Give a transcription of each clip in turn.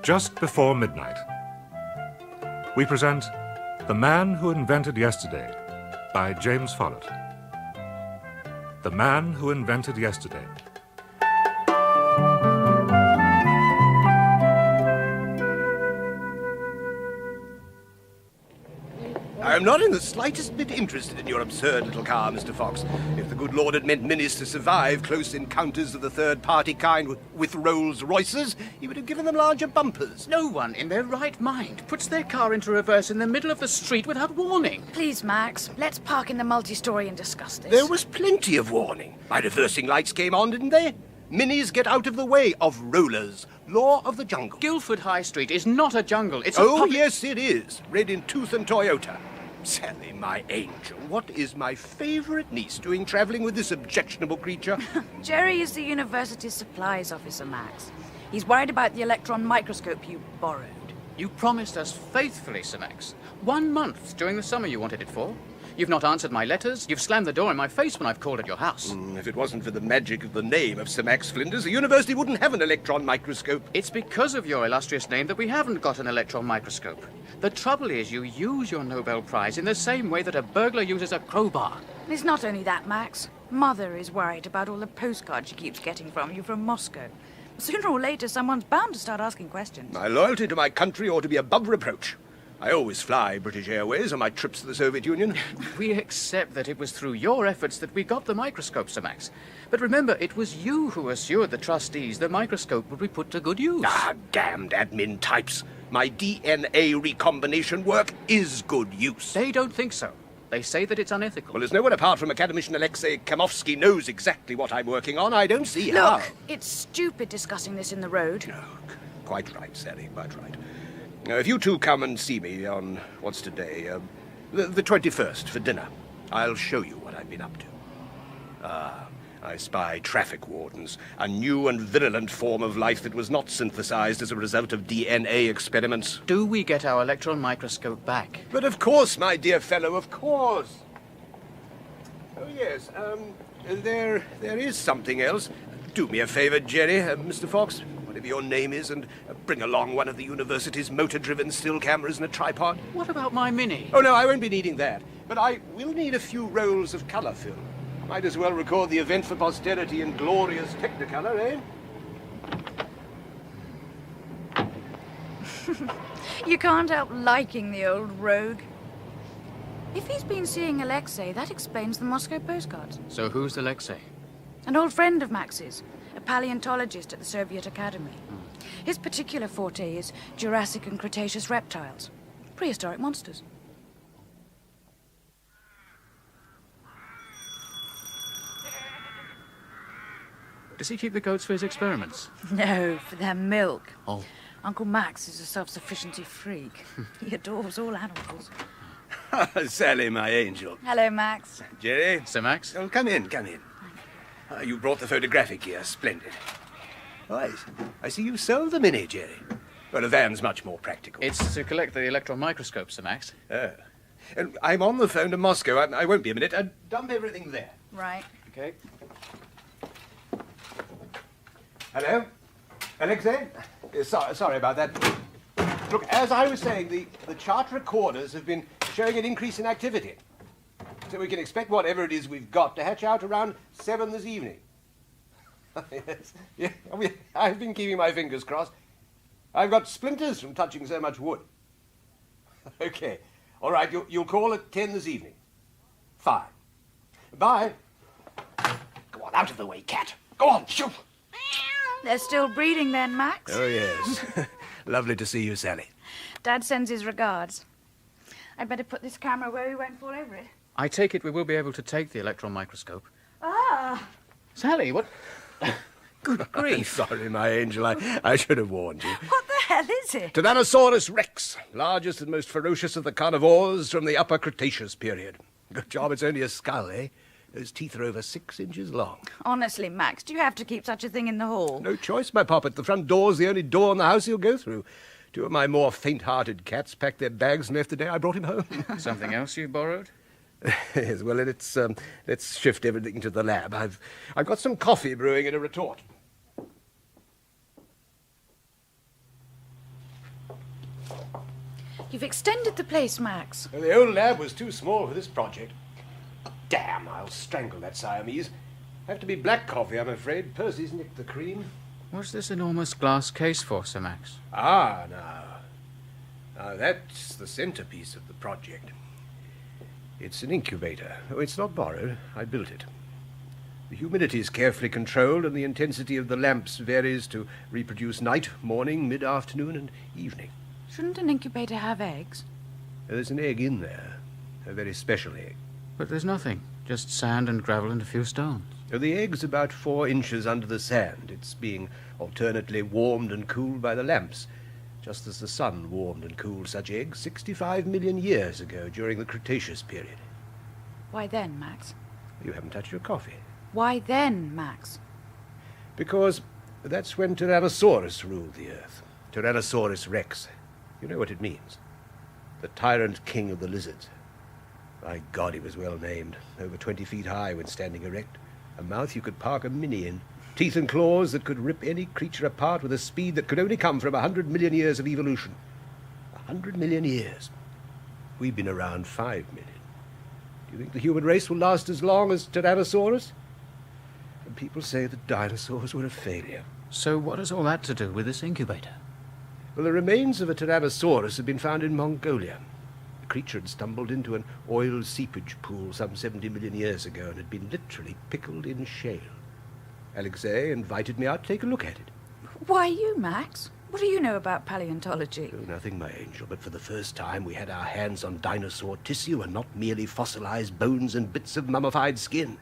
Just before midnight, we present The Man Who Invented Yesterday by James Follett. The Man Who Invented Yesterday. I am not in the slightest bit interested in your absurd little car, Mr. Fox. If the good Lord had meant Minnies to survive close encounters of the third-party kind with Rolls-Royces, he would have given them larger bumpers. No one in their right mind puts their car into reverse in the middle of the street without warning. Please, Max, let's park in the multi-story and discuss this. There was plenty of warning. My reversing lights came on, didn't they? Minnies get out of the way of rollers. Law of the jungle. Guildford High Street is not a jungle. It's a Oh, public... yes, it is. Red in tooth and Toyota. Sally, my angel, what is my favourite niece doing travelling with this objectionable creature? Jerry is the university's supplies officer, Max. He's worried about the electron microscope you borrowed. You promised us faithfully, Sir Max. 1 month during the summer you wanted it for. You've not answered my letters. You've slammed the door in my face when I've called at your house. If it wasn't for the magic of the name of Sir Max Flinders, the university wouldn't have an electron microscope. It's because of your illustrious name that we haven't got an electron microscope. The trouble is you use your Nobel Prize in the same way that a burglar uses a crowbar. It's not only that, Max. Mother is worried about all the postcards she keeps getting from you from Moscow. Sooner or later, someone's bound to start asking questions. My loyalty to my country ought to be above reproach. I always fly British Airways on my trips to the Soviet Union. We accept that it was through your efforts that we got the microscope, Sir Max. But remember, it was you who assured the trustees the microscope would be put to good use. Ah, damned admin types. My DNA recombination work is good use. They don't think so. They say that it's unethical. Well, there's no one apart from academician Alexei Kamovsky knows exactly what I'm working on. I don't see how. Look, it's stupid discussing this in the road. No, quite right, Sally, quite right. Now, if you two come and see me on, what's today, the 21st for dinner, I'll show you what I've been up to. I spy traffic wardens, a new and virulent form of life that was not synthesized as a result of DNA experiments. Do we get our electron microscope back? But of course, my dear fellow, of course. Oh, yes, there is something else. Do me a favor, Jerry, Mr. Fox, whatever your name is, and bring along one of the university's motor-driven still cameras and a tripod. What about my Mini? Oh, no, I won't be needing that. But I will need a few rolls of colour film. Might as well record the event for posterity in glorious Technicolor, eh? You can't help liking the old rogue. If he's been seeing Alexei, that explains the Moscow postcards. So who's Alexei? An old friend of Max's, a paleontologist at the Soviet Academy. His particular forte is Jurassic and Cretaceous reptiles, prehistoric monsters. Does he keep the goats for his experiments? No, for their milk. Oh. Uncle Max is a self-sufficiency freak. He adores all animals. Sally, my angel. Hello, Max. Jerry? Sir Max? Oh, come in, come in. You brought the photographic gear. Splendid. Oh, I see you sold the Mini, Jerry. Well, a van's much more practical. It's to collect the electron microscope, Sir Max. Oh. And I'm on the phone to Moscow. I won't be a minute. Dump everything there. Right. Okay. Hello? Alexei? Sorry about that. Look, as I was saying, the chart recorders have been showing an increase in activity. So we can expect whatever it is we've got to hatch out around 7 this evening. Yes. Yeah, I've been keeping my fingers crossed. I've got splinters from touching so much wood. Okay. All right, you'll call at 10 this evening. Fine. Bye. Go on, out of the way, cat. Go on, shoot. They're still breeding then, Max? Oh, yes. Lovely to see you, Sally. Dad sends his regards. I'd better put this camera where we won't fall over it. I take it we will be able to take the electron microscope. Ah! Sally, what... Good grief. I'm sorry, my angel. I should have warned you. What the hell is it? Tyrannosaurus rex, largest and most ferocious of the carnivores from the Upper Cretaceous period. Good job it's only a skull, eh? Those teeth are over 6 inches long. Honestly, Max, do you have to keep such a thing in the hall? No choice, my poppet. The front door's the only door in the house he'll go through. 2 of my more faint-hearted cats packed their bags and left the day I brought him home. Something else you borrowed? Yes, well, let's shift everything to the lab. I've got some coffee brewing in a retort. You've extended the place, Max. Well, the old lab was too small for this project. Damn, I'll strangle that Siamese. Have to be black coffee, I'm afraid. Percy's nicked the cream. What's this enormous glass case for, Sir Max? Ah, now that's the centerpiece of the project. It's an incubator. Oh, it's not borrowed. I built it. The humidity is carefully controlled, and the intensity of the lamps varies to reproduce night, morning, mid-afternoon, and evening. Shouldn't an incubator have eggs? There's an egg in there, a very special egg. But there's nothing. Just sand and gravel and a few stones. The egg's about 4 inches under the sand. It's being alternately warmed and cooled by the lamps, just as the sun warmed and cooled such eggs 65 million years ago during the Cretaceous period. Why then, Max? You haven't touched your coffee. Why then, Max? Because that's when Tyrannosaurus ruled the Earth. Tyrannosaurus rex. You know what it means. The tyrant king of the lizards. My God, he was well named. Over 20 feet high when standing erect. A mouth you could park a Mini in. Teeth and claws that could rip any creature apart with a speed that could only come from 100 million years of evolution. 100 million years. We've been around 5 million. Do you think the human race will last as long as Tyrannosaurus? And people say that dinosaurs were a failure. So what has all that to do with this incubator? Well, the remains of a Tyrannosaurus have been found in Mongolia. The creature had stumbled into an oil seepage pool some 70 million years ago and had been literally pickled in shale. Alexei invited me out to take a look at it. Why you, Max? What do you know about paleontology? Oh, nothing, my angel, but for the first time we had our hands on dinosaur tissue and not merely fossilized bones and bits of mummified skin.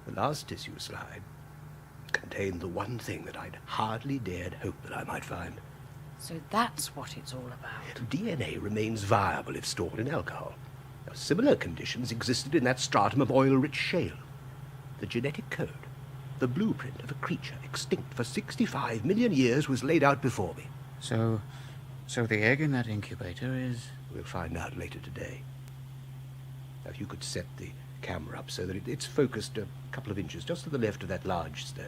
The last tissue slide contained the one thing that I'd hardly dared hope that I might find. So that's what it's all about. DNA remains viable if stored in alcohol. Now, similar conditions existed in that stratum of oil-rich shale. The genetic code, the blueprint of a creature extinct for 65 million years was laid out before me. So the egg in that incubator is... We'll find out later today. Now, if you could set the camera up so that it's focused a couple of inches just to the left of that large stone.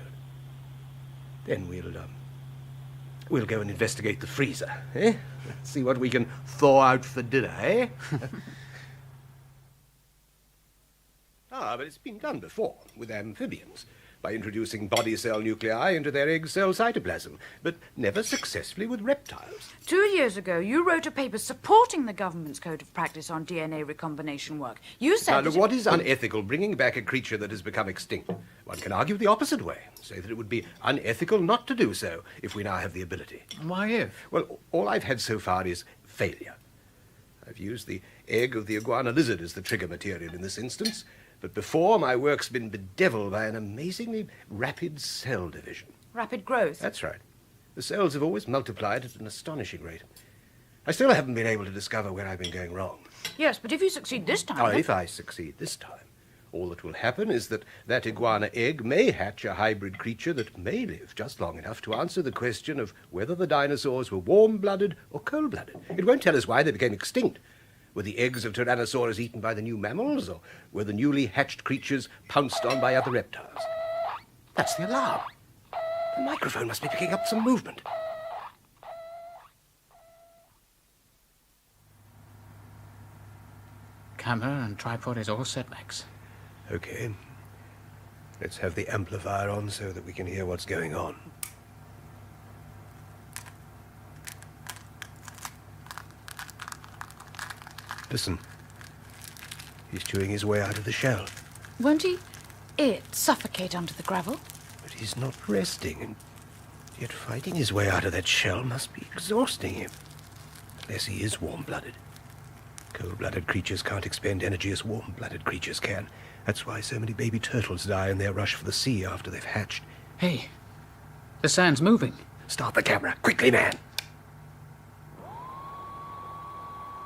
Then we'll go and investigate the freezer, eh? See what we can thaw out for dinner, eh? But it's been done before, with amphibians, by introducing body cell nuclei into their egg cell cytoplasm, but never successfully with reptiles. 2 years ago, you wrote a paper supporting the government's code of practice on DNA recombination work. You said Now, that what is unethical bringing back a creature that has become extinct? One can argue the opposite way, say that it would be unethical not to do so if we now have the ability. Why if? Well, all I've had so far is failure. I've used the egg of the iguana lizard as the trigger material in this instance, but before, my work's been bedeviled by an amazingly rapid cell division. Rapid growth. That's right. The cells have always multiplied at an astonishing rate. I still haven't been able to discover where I've been going wrong. Yes, but if you succeed this time... Now, if I succeed this time, all that will happen is that iguana egg may hatch a hybrid creature that may live just long enough to answer the question of whether the dinosaurs were warm-blooded or cold-blooded. It won't tell us why they became extinct. Were the eggs of Tyrannosaurus eaten by the new mammals, or were the newly hatched creatures pounced on by other reptiles? That's the alarm. The microphone must be picking up some movement. Camera and tripod is all set, Max. Okay. Let's have the amplifier on so that we can hear what's going on. Listen. He's chewing his way out of the shell. Won't it suffocate under the gravel? But he's not resting, and yet fighting his way out of that shell must be exhausting him. Unless he is warm-blooded. Cold-blooded creatures can't expend energy as warm-blooded creatures can. That's why so many baby turtles die in their rush for the sea after they've hatched. Hey, the sand's moving. Start the camera. Quickly, man.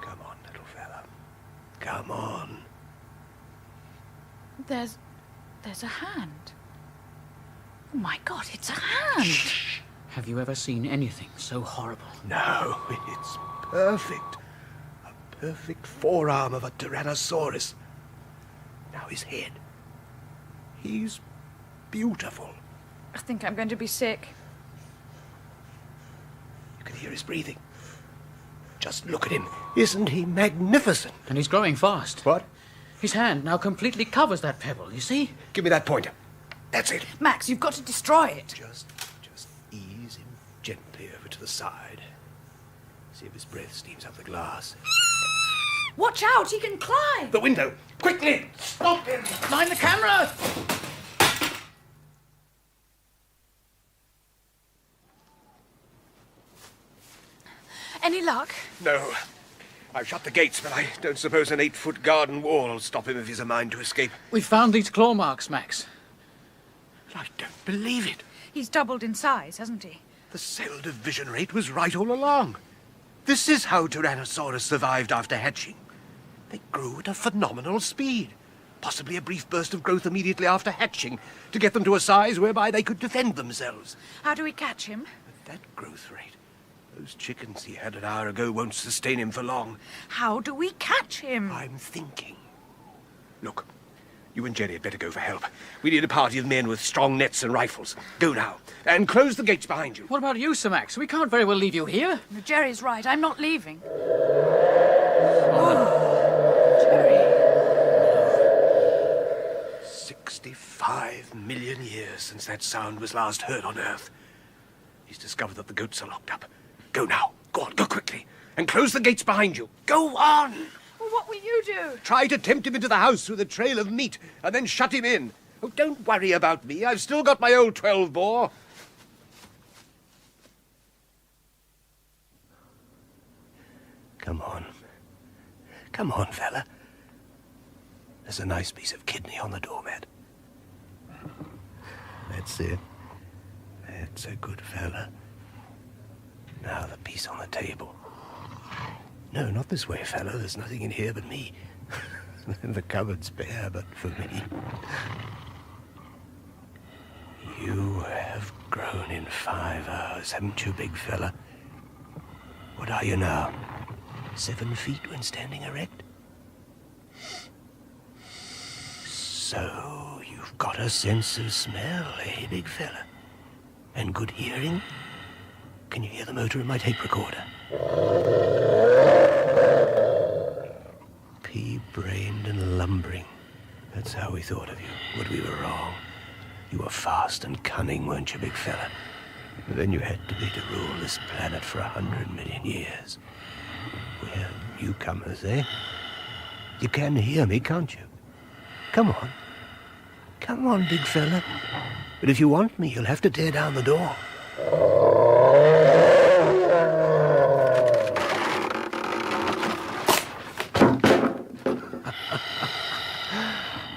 Come on, little fella. Come on. There's a hand. Oh, my God, it's a hand. Shh. Have you ever seen anything so horrible? No, it's perfect. A perfect forearm of a Tyrannosaurus. Now his head. He's beautiful. I think I'm going to be sick. You can hear his breathing. Just look at him. Isn't he magnificent? And he's growing fast. What? His hand now completely covers that pebble, you see? Give me that pointer. That's it. Max, you've got to destroy it. Just ease him gently over to the side. See if his breath steams up the glass. Watch out, he can climb. The window! Quickly! Stop him! Mind the camera! Any luck? No. I've shut the gates, but I don't suppose an 8-foot garden wall will stop him if he's a mind to escape. We found these claw marks, Max. I don't believe it. He's doubled in size, hasn't he? The cell division rate was right all along. This is how Tyrannosaurus survived after hatching. They grew at a phenomenal speed. Possibly a brief burst of growth immediately after hatching to get them to a size whereby they could defend themselves. How do we catch him? At that growth rate, those chickens he had an hour ago won't sustain him for long. How do we catch him? I'm thinking. Look, you and Jerry had better go for help. We need a party of men with strong nets and rifles. Go now, and close the gates behind you. What about you, Sir Max? We can't very well leave you here. Jerry's right. I'm not leaving. Jerry. 65 million years since that sound was last heard on Earth. He's discovered that the goats are locked up. Go now. Go on, go quickly. And close the gates behind you. Go on! Well, what will you do? Try to tempt him into the house with a trail of meat, and then shut him in. Oh, don't worry about me. I've still got my old 12-bore. Come on. Come on, fella. There's a nice piece of kidney on the doormat. That's it. That's a good fella. Now the piece on the table. No, not this way, fella. There's nothing in here but me. The cupboard's bare, but for me. You have grown in 5 hours, haven't you, big fella? What are you now? 7 feet when standing erect? So, you've got a sense of smell, eh, big fella? And good hearing? Can you hear the motor in my tape recorder? Pea-brained and lumbering. That's how we thought of you, but we were wrong. You were fast and cunning, weren't you, big fella? But then you had to be to rule this planet for 100 million years. We're newcomers, eh? You can hear me, can't you? Come on. Come on, big fella. But if you want me, you'll have to tear down the door.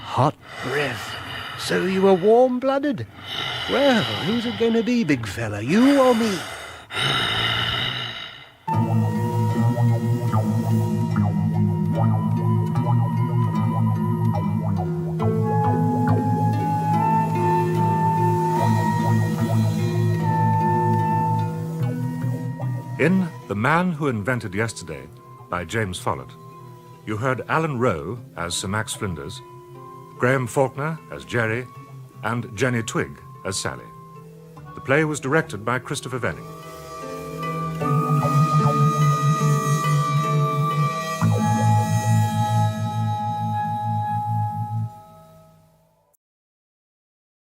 Hot breath. So you were warm-blooded? Well, who's it going to be, big fella? You or me? In The Man Who Invented Yesterday by James Follett, you heard Alan Rowe as Sir Max Flinders, Graham Faulkner as Jerry, and Jenny Twigg as Sally. The play was directed by Christopher Venning.